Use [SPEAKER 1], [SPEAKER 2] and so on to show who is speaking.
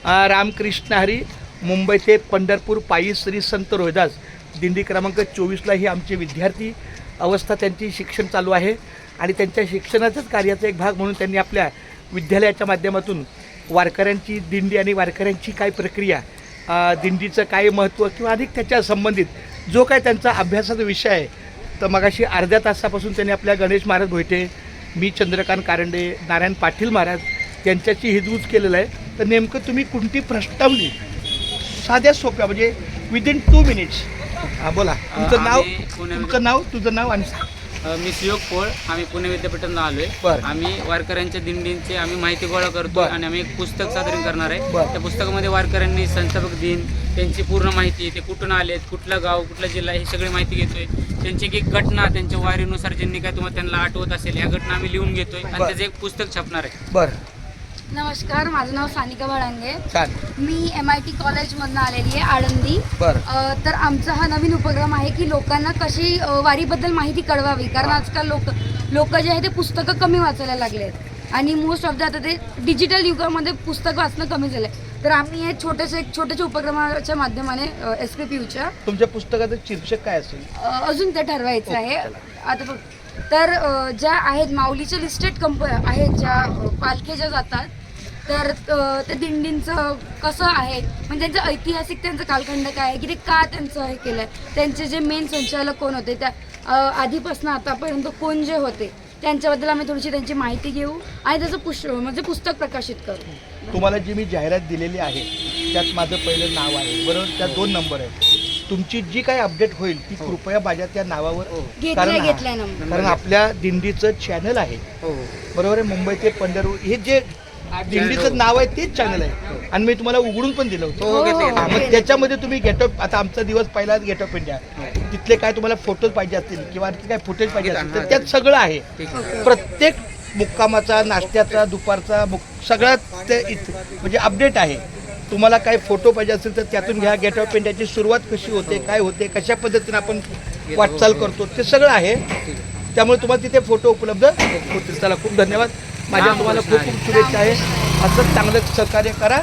[SPEAKER 1] रामकृष्ण हरी मुंबई ते पंढरपूर पायी श्री संत रोहिदास दिंडी क्रमांक 24ला ही आमचे विद्यार्थी अवस्था त्यांची शिक्षण चालू आहे आणि त्यांच्या शिक्षणाच्याच कार्याचा एक भाग म्हणून त्यांनी आपल्या विद्यालयाच्या माध्यमातून वारकऱ्यांची दिंडी आणि वारकऱ्यांची काय प्रक्रिया, दिंडीचं काय महत्त्व किंवा अधिक त्याच्या संबंधित जो काय त्यांचा अभ्यासाचा विषय आहे, तर मगाशी अर्ध्या तासापासून त्यांनी आपल्या गणेश महाराज भोयटे, मी चंद्रकांत कारंडे, नारायण पाटील महाराज त्यांच्याशी हितगुज केलेलं आहे. तर नेमकं तुम्ही कोणती प्रश्नावली साध्या सोप्या म्हणजे विदिन 2 मिनिट्स बोला. तुझं नाव आणि
[SPEAKER 2] मी सुयोग पोळ. आम्ही पुणे विद्यापीठातून आलोय.
[SPEAKER 1] बरं.
[SPEAKER 2] आम्ही वारकऱ्यांच्या दिंडींची आम्ही माहिती गोळा करतो
[SPEAKER 1] बरं.
[SPEAKER 2] आणि आम्ही एक पुस्तक सादरीकरण करणार आहे.
[SPEAKER 1] बरं.
[SPEAKER 2] त्या पुस्तकामध्ये वारकऱ्यांनी संस्थापक दिन, त्यांची पूर्ण माहिती, ते कुठून आलेत, कुठलं गाव, कुठला जिल्हा, ही सगळी माहिती घेतोय. त्यांची एक एक घटना त्यांच्या वारीनुसार ज्यांनी काय तुम्हाला त्यांना आठवत असेल या घटना आम्ही लिहून घेतोय आणि
[SPEAKER 1] बरं.
[SPEAKER 2] त्याचं एक पुस्तक छापणार आहे.
[SPEAKER 1] बरं.
[SPEAKER 3] नमस्कार, माझं नाव सानिका भाडांगे.
[SPEAKER 1] छान.
[SPEAKER 3] मी MIT कॉलेजमधनं आलेली आहे, आळंदी.
[SPEAKER 1] बरं.
[SPEAKER 3] तर आमचा हा नवीन उपक्रम आहे की लोकांना कशी वारीबद्दल माहिती कळवावी, कारण आजकाल लोक जे आहे ते पुस्तकं कमी वाचायला लागले आहेत आणि मोस्ट ऑफ द आता ते डिजिटल युगामध्ये पुस्तक वाचणं कमी झालं आहे. तर आम्ही हे छोट्याशा उपक्रमाच्या माध्यमाने SPPUच्या
[SPEAKER 1] तुमच्या पुस्तकाचं शीर्षक काय असेल?
[SPEAKER 3] अजून ते ठरवायचं आहे. आता बघ, तर ज्या आहेत माऊलीच्या लिस्टेड आहेत ज्या पालख्या ज्या जातात, तर त्या दिंडींचं कसं आहे म्हणजे त्यांचं ऐतिहासिक त्यांचं कालखंड काय आहे की ते का त्यांचं हे केलं आहे, त्यांचे जे मेन संचालक कोण होते, त्या आधीपासून आतापर्यंत कोण जे होते त्यांच्याबद्दल आम्ही थोडीशी त्यांची माहिती घेऊ आणि त्याचं पुस्तक प्रकाशित करू.
[SPEAKER 1] तुम्हाला जी मी जाहिरात दिलेली आहे त्यात माझं पहिलं नाव आहे, बरोबर? त्यात 2 नंबर आहे. तुमची जी काही अपडेट होईल ती कृपया माझ्या त्या नावावर
[SPEAKER 3] घेतलाय नंबर.
[SPEAKER 1] कारण आपल्या दिंडीचं चॅनल आहे, बरोबर आहे? मुंबई ते पंढरपूर हे जे दिंडीचं नाव आहे तेच चॅनल आहे आणि मी तुम्हाला उघडून पण दिलं होतं. मग त्याच्यामध्ये तुम्ही गेटअप, आता आमचा दिवस पहिलाच गेटअप इंडिया, तिथले काय तुम्हाला फोटोज पाहिजे असतील किंवा आणखी काय फुटेज पाहिजे असतील तर त्यात सगळं आहे. प्रत्येक मुक्कामाचा, नाश्त्याचा, दुपारचा सगळा ते म्हणजे अपडेट आहे. तुम्हाला काय फोटो पाहिजे असेल तर त्यातून घ्या. गेट ऑफ इंडियाची सुरुवात कशी होते, काय होते, कशा पद्धतीने आपण वाटचाल करतो ते सगळं आहे. त्यामुळे तुम्हाला तिथे फोटो उपलब्ध होतील. चला, खूप धन्यवाद. माझ्या तुम्हाला खूप खूप शुभेच्छा आहे. असंच चांगलं सहकार्य करा.